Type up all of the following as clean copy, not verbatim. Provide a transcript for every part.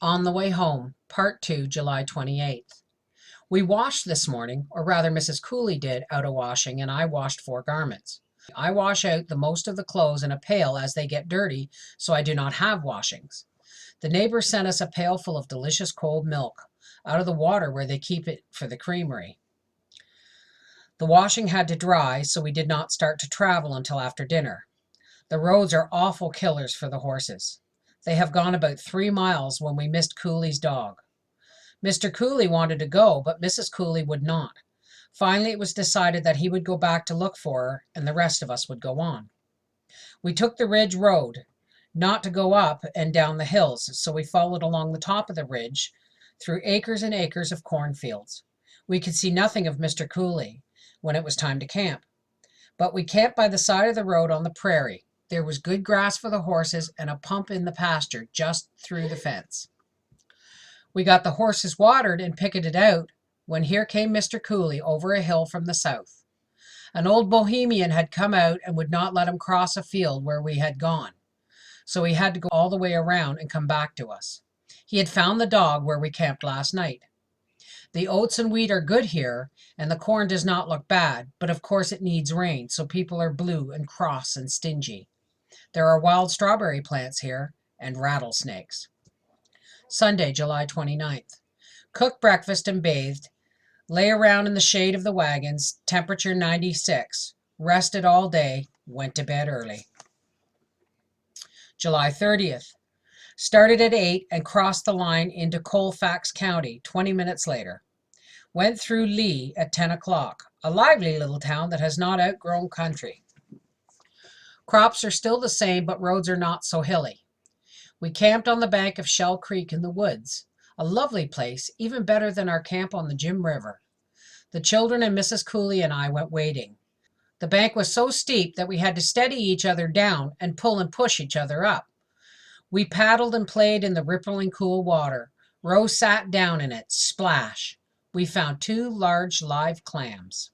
On the Way Home, Part 2, July 28th. We washed this morning, or rather Mrs. Cooley did out of washing, and I washed 4 garments. I wash out the most of the clothes in a pail as they get dirty, so I do not have washings. The neighbors sent us a pail full of delicious cold milk, out of the water where they keep it for the creamery. The washing had to dry, so we did not start to travel until after dinner. The roads are awful killers for the horses. They have gone about 3 miles when we missed Cooley's dog. Mr. Cooley wanted to go, but Mrs. Cooley would not. Finally, it was decided that he would go back to look for her, and the rest of us would go on. We took the ridge road, not to go up and down the hills, so we followed along the top of the ridge, through acres and acres of cornfields. We could see nothing of Mr. Cooley when it was time to camp, but we camped by the side of the road on the prairie. There was good grass for the horses and a pump in the pasture just through the fence. We got the horses watered and picketed out when here came Mr. Cooley over a hill from the south. An old Bohemian had come out and would not let him cross a field where we had gone, so he had to go all the way around and come back to us. He had found the dog where we camped last night. The oats and wheat are good here, and the corn does not look bad, but of course it needs rain, so people are blue and cross and stingy. There are wild strawberry plants here and rattlesnakes. Sunday, July 29th. Cooked breakfast and bathed. Lay around in the shade of the wagons, temperature 96. Rested all day, went to bed early. July 30th. Started at 8 and crossed the line into Colfax County 20 minutes later. Went through Lee at 10 o'clock, a lively little town that has not outgrown country. Crops are still the same, but roads are not so hilly. We camped on the bank of Shell Creek in the woods, a lovely place, even better than our camp on the Jim River. The children and Mrs. Cooley and I went wading. The bank was so steep that we had to steady each other down and pull and push each other up. We paddled and played in the rippling cool water. Rose sat down in it, splash. We found 2 large live clams.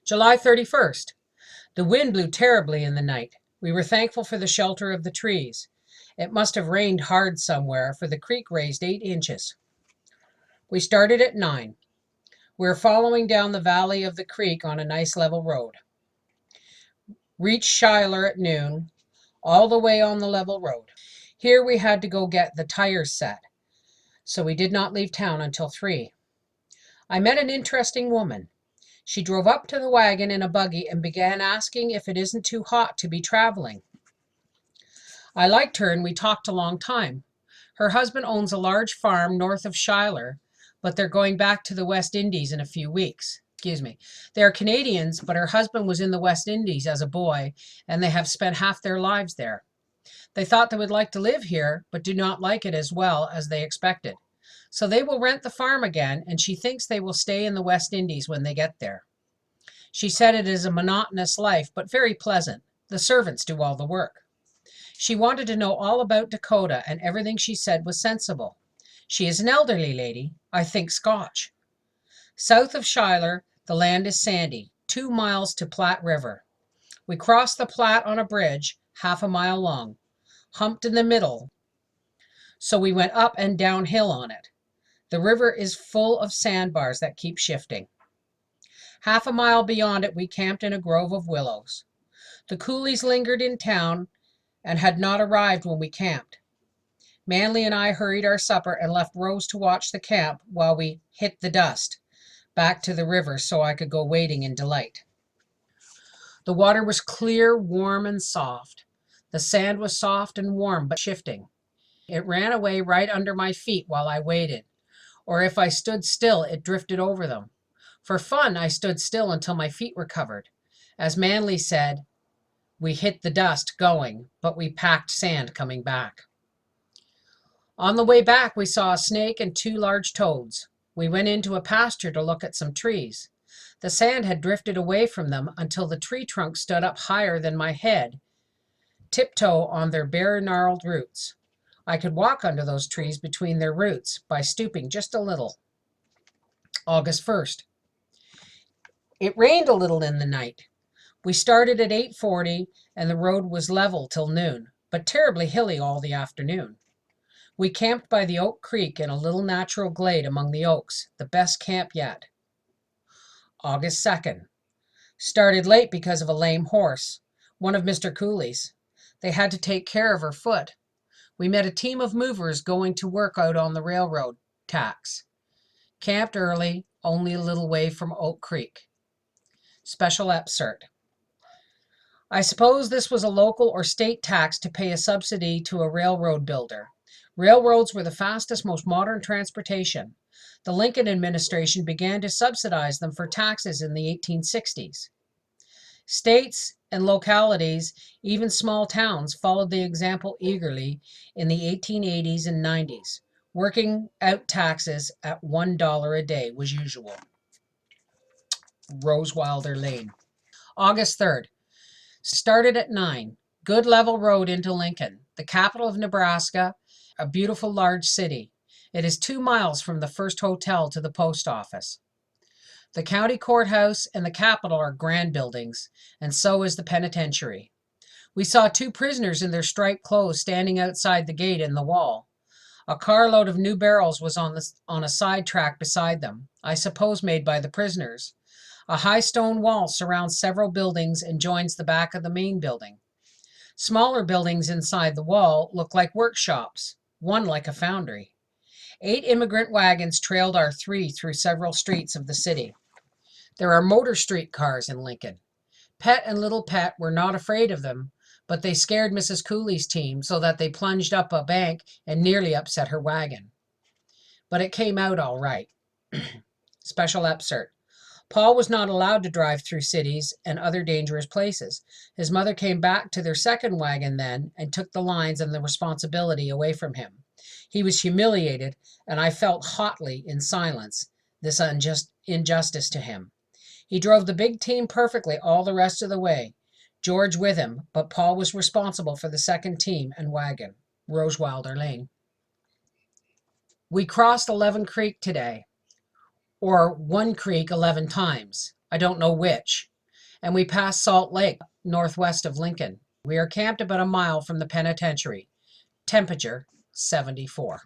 July 31st. The wind blew terribly in the night. We were thankful for the shelter of the trees. It must have rained hard somewhere, for the creek raised 8 inches. We started at 9. We're following down the valley of the creek on a nice level road. Reached Schuyler at noon, all the way on the level road. Here we had to go get the tires set, so we did not leave town until 3. I met an interesting woman. She drove up to the wagon in a buggy and began asking if it isn't too hot to be traveling. I liked her and we talked a long time. Her husband owns a large farm north of Schuyler, but they're going back to the West Indies in a few weeks. They are Canadians, but her husband was in the West Indies as a boy, and they have spent half their lives there. They thought they would like to live here, but do not like it as well as they expected. So they will rent the farm again, and she thinks they will stay in the West Indies when they get there. She said it is a monotonous life, but very pleasant. The servants do all the work. She wanted to know all about Dakota, and everything she said was sensible. She is an elderly lady, I think Scotch. South of Schuyler, the land is sandy, 2 miles to Platte River. We crossed the Platte on a bridge, half a mile long, humped in the middle, so we went up and downhill on it. The river is full of sandbars that keep shifting. Half a mile beyond it, we camped in a grove of willows. The Cooleys lingered in town and had not arrived when we camped. Manley and I hurried our supper and left Rose to watch the camp while we hit the dust back to the river so I could go wading in delight. The water was clear, warm, and soft. The sand was soft and warm, but shifting. It ran away right under my feet while I waded, or if I stood still, it drifted over them. For fun, I stood still until my feet were covered. As Manley said, we hit the dust going, but we packed sand coming back. On the way back, we saw a snake and 2 large toads. We went into a pasture to look at some trees. The sand had drifted away from them until the tree trunks stood up higher than my head, tiptoe on their bare gnarled roots. I could walk under those trees between their roots by stooping just a little. August 1st. It rained a little in the night. We started at 8:40 and the road was level till noon, but terribly hilly all the afternoon. We camped by the Oak Creek in a little natural glade among the oaks, the best camp yet. August 2nd. Started late because of a lame horse, one of Mr. Cooley's. They had to take care of her foot. We met a team of movers going to work out on the railroad tracks. Camped early, only a little way from Oak Creek. Special excerpt. I suppose this was a local or state tax to pay a subsidy to a railroad builder. Railroads were the fastest, most modern transportation. The Lincoln administration began to subsidize them for taxes in the 1860s. States and localities, even small towns, followed the example eagerly in the 1880s and 90s. Working out taxes at $1 a day was usual. Rosewilder Lane. August 3rd. Started at 9. Good level road into Lincoln, the capital of Nebraska, a beautiful large city. It is 2 miles from the first hotel to the post office. The county courthouse and the capitol are grand buildings, and so is the penitentiary. We saw 2 prisoners in their striped clothes standing outside the gate in the wall. A carload of new barrels was on a side track beside them, I suppose made by the prisoners. A high stone wall surrounds several buildings and joins the back of the main building. Smaller buildings inside the wall look like workshops, one like a foundry. 8 immigrant wagons trailed Aug3rd through several streets of the city. There are motor street cars in Lincoln. Pet and Little Pet were not afraid of them, but they scared Mrs. Cooley's team so that they plunged up a bank and nearly upset her wagon. But it came out all right. Special excerpt. Paul was not allowed to drive through cities and other dangerous places. His mother came back to their second wagon then and took the lines and the responsibility away from him. He was humiliated, and I felt hotly in silence this injustice to him. He drove the big team perfectly all the rest of the way, George with him, but Paul was responsible for the second team and wagon. Rosewilder Lane. We crossed 11 Creek today, or one creek 11 times. I don't know which. And we passed Salt Lake, northwest of Lincoln. We are camped about a mile from the penitentiary. Temperature 74.